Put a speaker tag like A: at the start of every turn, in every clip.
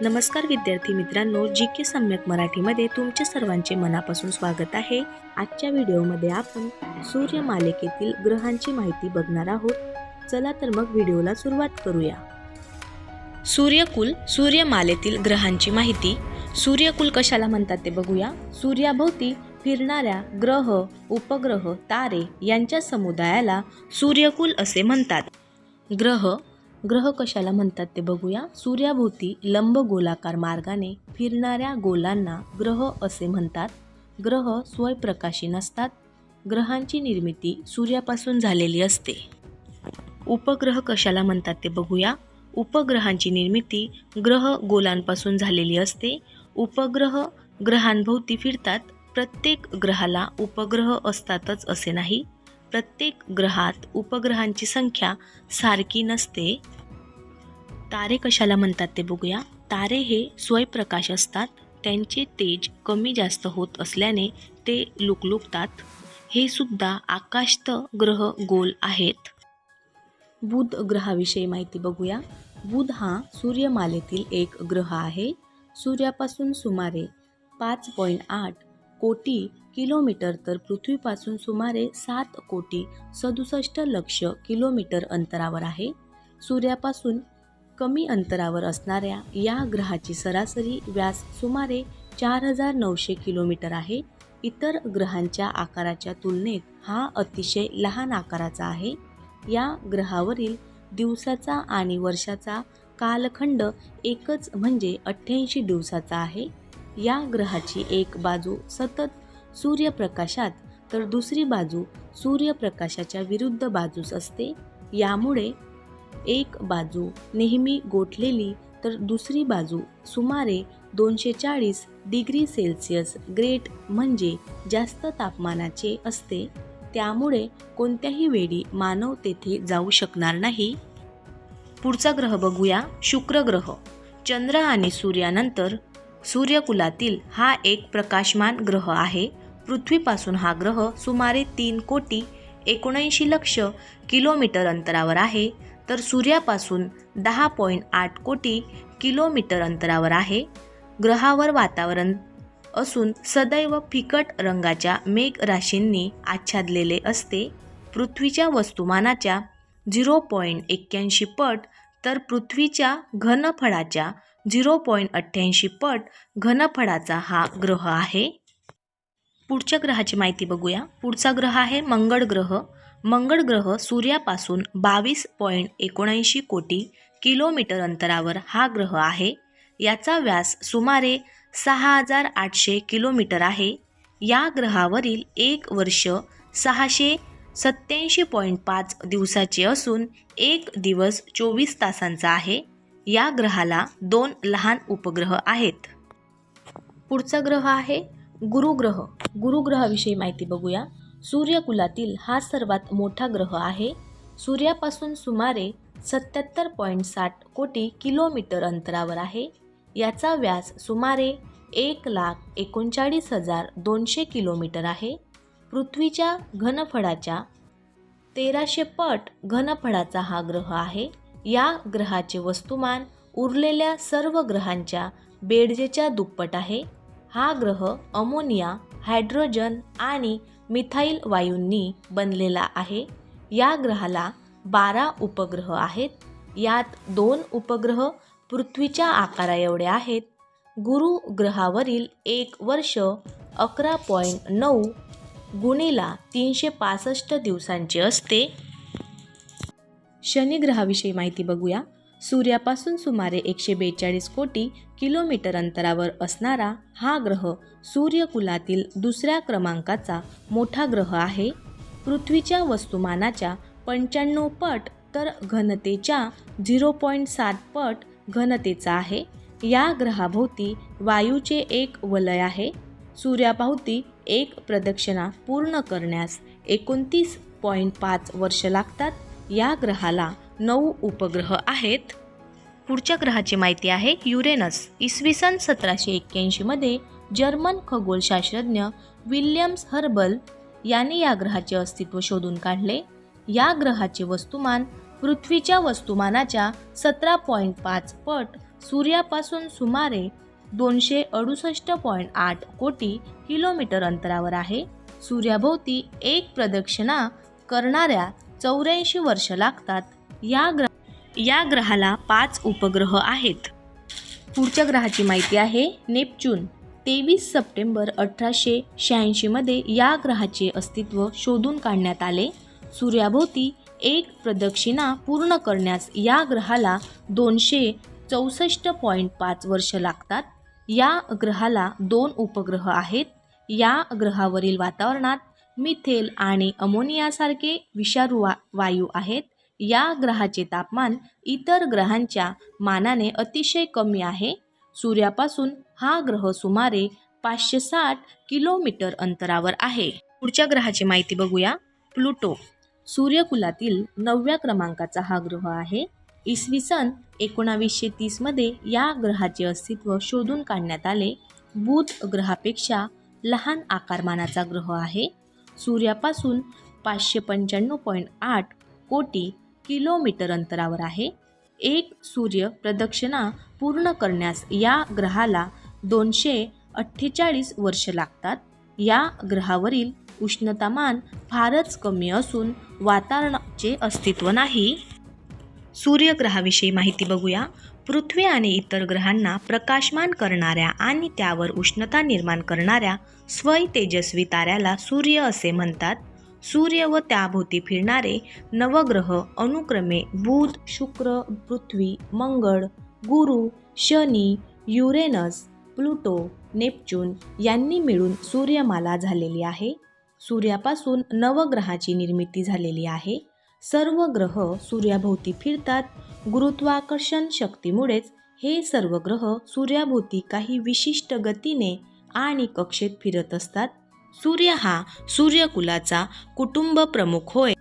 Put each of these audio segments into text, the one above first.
A: नमस्कार विद्यार्थी मित्रांनो, जी के सम्यक मराठीमध्ये तुमचे सर्वांचे मनापासून स्वागत आहे। आजच्या व्हिडिओमध्ये आपण सूर्यमालिकेतील ग्रहांची माहिती बघणार आहोत। चला तर मग व्हिडिओला सुरुवात करूया। सूर्यकुल, सूर्यमालेतील ग्रहांची माहिती। सूर्यकुल कशाला म्हणतात ते बघूया। सूर्याभोवती फिरणाऱ्या ग्रह, उपग्रह, तारे यांच्या समुदायाला सूर्यकुल असे म्हणतात। ग्रह कशाला म्हणतात ते बघूया। सूर्याभोवती लंबगोलाकार मार्गाने फिरणाऱ्या गोलांना ग्रह असे म्हणतात। ग्रह स्वयंप्रकाशी नसतात। ग्रहांची निर्मिती सूर्यापासून झालेली असते। उपग्रह कशाला म्हणतात ते बघूया। उपग्रहांची निर्मिती ग्रह गोलांपासून झालेली असते। उपग्रह ग्रहांभोवती फिरतात। प्रत्येक ग्रहाला उपग्रह असतातच असे नाही। प्रत्येक ग्रहात उपग्रहांची संख्या सारखी नसते। तारे कशाला म्हणतात ते बघूया। तारे हे स्वयंप्रकाश असतात। त्यांचे तेज कमी जास्त होत असल्याने ते लुकलुकतात। हे सुद्धा आकाशस्थ ग्रह गोल आहेत। बुध ग्रहाविषयी माहिती बघूया। बुध हा सूर्यमालेतील एक ग्रह आहे। सूर्यापासून सुमारे 5.8 कोटी किलोमीटर तर पृथ्वीपासून सुमारे 7 कोटी 67 लक्ष किलोमीटर अंतरावर आहे। सूर्यापासून कमी अंतरावर असणाऱ्या या ग्रहाची सरासरी व्यास सुमारे 4900 किलोमीटर आहे। इतर ग्रहांच्या आकाराच्या तुलनेत हा अतिशय लहान आकाराचा आहे। या ग्रहावरील दिवसाचा आणि वर्षाचा कालखंड एकच म्हणजे 88 दिवसाचा आहे। या ग्रहाची एक बाजू सतत सूर्यप्रकाशात तर दुसरी बाजू सूर्यप्रकाशाच्या विरुद्ध बाजूस असते। यामुळे एक बाजू नेहमी गोठलेली तर दुसरी बाजू सुमारे 240 डिग्री सेल्सिअस ग्रेट म्हणजे जास्त तापमानाचे असते। त्यामुळे कोणत्याही वेळी मानव तेथे जाऊ शकणार नाही। पुढचा ग्रह बघूया। शुक्र ग्रह। चंद्र आणि सूर्यानंतर सूर्यकुलातील हा एक प्रकाशमान ग्रह आहे। पृथ्वीपासून हा ग्रह सुमारे 3 कोटी 79 लक्ष किलोमीटर अंतरावर आहे, तर सूर्यापासून 10.8 कोटी किलोमीटर अंतरावर आहे। ग्रहावर वातावरण असून सदैव फिकट रंगाच्या मेघ राशींनी आच्छादलेले असते। पृथ्वीच्या वस्तुमानाच्या 0.81 पट तर पृथ्वीच्या घनफळाच्या 0.88 पट घनफळाचा हा ग्रह आहे। पुढच्या ग्रहाची माहिती बघूया। पुढचा ग्रह आहे मंगळ ग्रह। मंगळ ग्रह सूर्यापासून 22.79 कोटी किलोमीटर अंतरावर हा ग्रह आहे। याचा व्यास सुमारे 6800 किलोमीटर आहे। या ग्रहावरील एक वर्ष 687.5 दिवसाचे असून एक दिवस 24 तासांचा आहे। या ग्रहाला 2 लहान उपग्रह आहेत। पुढचा ग्रह आहे गुरुग्रह। गुरुग्रहाविषयी माहिती बघूया। सूर्यकुलातील हा सर्वात मोठा ग्रह आहे। सूर्यापासून सुमारे 77.60 कोटी किलोमीटर अंतरावर आहे। याचा व्यास सुमारे 1,39,200 किलोमीटर आहे। पृथ्वीच्या घनफळाच्या 1300 पट घनफळाचा हा ग्रह आहे। या ग्रहाचे वस्तुमान उरलेल्या सर्व ग्रहांच्या बेरजेच्या दुप्पट आहे। हा ग्रह अमोनिया, हायड्रोजन आणि मिथाइल वायूंनी बनलेला आहे। या ग्रहाला 12 उपग्रह आहेत। यात 2 उपग्रह पृथ्वीच्या आकारा एवढे आहेत। गुरु ग्रहावरील एक वर्ष 11.9 गुणिला 365 दिवसांचे असते। शनी ग्रहाविषयी माहिती बघूया। सूर्यापासून सुमारे 142 कोटी किलोमीटर अंतरावर असणारा हा ग्रह सूर्यकुलातील दुसऱ्या क्रमांकाचा मोठा ग्रह आहे। पृथ्वीच्या वस्तुमानाच्या 95 पट तर घनतेच्या 0.7 पट घनतेचा आहे। या ग्रहाभोवती वायूचे एक वलय आहे। सूर्याभोवती एक प्रदक्षिणा पूर्ण करण्यास 29.5 वर्ष लागतात। या ग्रहाला 9 उपग्रह आहेत। पुढच्या ग्रहाची माहिती आहे युरेनस। इसवी सन 1781 मध्ये जर्मन खगोलशास्त्रज्ञ विल्यम्स हर्बल यांनी या ग्रहाचे अस्तित्व शोधून काढले। या ग्रहाचे वस्तुमान पृथ्वीच्या वस्तुमानाच्या 17.5 पट सूर्यापासून सुमारे 268.8 कोटी किलोमीटर अंतरावर आहे. सूर्याभोवती एक प्रदक्षिणा करणाऱ्या 84 वर्ष लागतात. या ग्रहाला 5 उपग्रह आहेत. पुढच्या ग्रहाची माहिती आहे नेपच्यून. 23 सप्टेंबर 1886 मध्ये या ग्रहाचे अस्तित्व शोधून काढण्यात आले. सूर्याभोवती एक प्रदक्षिणा पूर्ण करण्यास या ग्रहाला 264.5 वर्ष लागतात. या ग्रहाला 2 उपग्रह आहेत. या ग्रहावरील वातावरणात मिथेन आणि अमोनियासारखे विषारू वायू आहेत. या ग्रहाचे तापमान इतर ग्रहांच्या मानाने अतिशय कमी आहे. सूर्यापासून हा ग्रह सुमारे 560 किलोमीटर अंतरावर आहे. पुढच्या ग्रहाची माहिती बघूया. प्लुटो. सूर्यकुलातील 9व्या क्रमांकाचा हा ग्रह आहे. इसवी सन 1930 मध्ये या ग्रहाचे अस्तित्व शोधून काढण्यात आले. बुध ग्रहापेक्षा लहान आकारमानाचा ग्रह आहे. सूर्यापासून 595.8 कोटी किलोमीटर अंतरावर आहे. एक सूर्य प्रदक्षिणा पूर्ण करण्यास या ग्रहाला 248 वर्ष लागतात. या ग्रहावरील उष्णतामान फारच कमी असून वातावरणाचे अस्तित्व नाही. सूर्यग्रहाविषयी माहिती बघूया. पृथ्वी आणि इतर ग्रहांना प्रकाशमान करणाऱ्या आणि त्यावर उष्णता निर्माण करणाऱ्या स्वयंतेजस्वी ताऱ्याला सूर्य असे म्हणतात. सूर्य व त्याभोवती फिरणारे नवग्रह अनुक्रमे बुध, शुक्र, पृथ्वी, मंगळ, गुरु, शनी, युरेनस, प्लुटो, नेपच्यून यांनी मिळून सूर्यमाला झालेली आहे. सूर्यापासून नवग्रहाची निर्मिती झालेली आहे. सर्व ग्रह सूर्याभोवती फिरतात. गुरुत्वाकर्षण शक्तीमुळेच हे सर्व ग्रह सूर्याभोवती काही विशिष्ट गतीने आणि कक्षेत फिरत असतात. सूर्य हा सूर्यकुलाचा कुटुंब प्रमुख होय.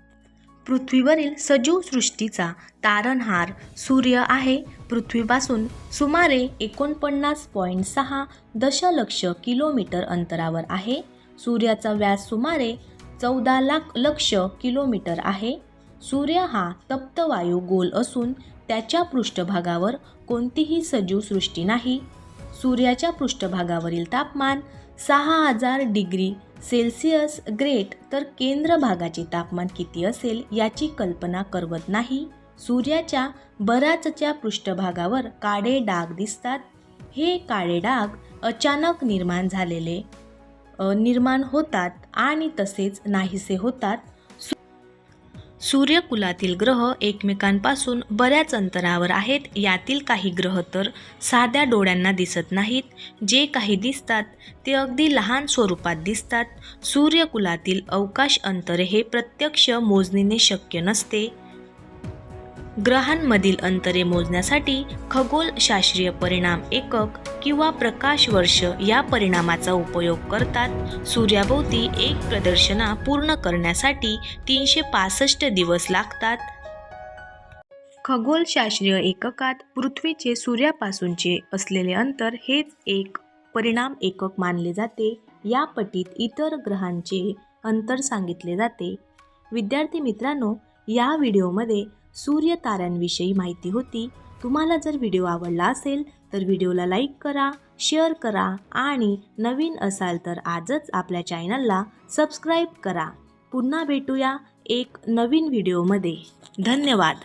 A: पृथ्वीवरील सजीव सृष्टीचा तारणहार सूर्य आहे. पृथ्वीपासून सुमारे 49.6 दशलक्ष किलोमीटर अंतरावर आहे. सूर्याचा व्यास सुमारे 14 लक्ष किलोमीटर आहे. सूर्य हा तप्त वायू गोल असून त्याच्या पृष्ठभागावर कोणतीही सजीव सृष्टी नाही. सूर्याच्या पृष्ठभागावरील तापमान 6000 डिग्री सेल्सिअस ग्रेट, तर केंद्र भागाचे तापमान किती असेल याची कल्पना करवत नाही. सूर्याच्या बराचच्या पृष्ठभागावर काळे डाग दिसतात. हे काळे डाग अचानक निर्माण होतात आणि तसेच नाहीसे होतात. सूर्यकुलातील ग्रह एकमेकांपासून बऱ्याच अंतरावर आहेत. यातील काही ग्रह तर साध्या डोळ्यांना दिसत नाहीत. जे काही दिसतात ते अगदी लहान स्वरूपात दिसतात. सूर्यकुलातील अवकाश अंतरे हे प्रत्यक्ष मोजणीने शक्य नसते. ग्रहांमधील अंतरे मोजण्यासाठी खगोलशास्त्रीय परिमाण एकक किंवा प्रकाश वर्ष या परिमाणाचा उपयोग करतात. सूर्याभोवती एक प्रदक्षिणा पूर्ण करण्यासाठी 365 दिवस लागतात. खगोलशास्त्रीय एककात पृथ्वीचे सूर्यापासूनचे असलेले अंतर हेच एक परिमाण एकक मानले जाते. या पटीत इतर ग्रहांचे अंतर सांगितले जाते. विद्यार्थी मित्रांनो, या व्हिडिओमध्ये सूर्य ताऱ्यांविषयी माहिती होती. तुम्हाला जर व्हिडिओ आवडला असेल तर व्हिडिओला लाईक करा, शेअर करा आणि नवीन असाल तर आजच आपल्या चॅनलला सबस्क्राईब करा. पुन्हा भेटूया एक नवीन व्हिडिओमध्ये. धन्यवाद.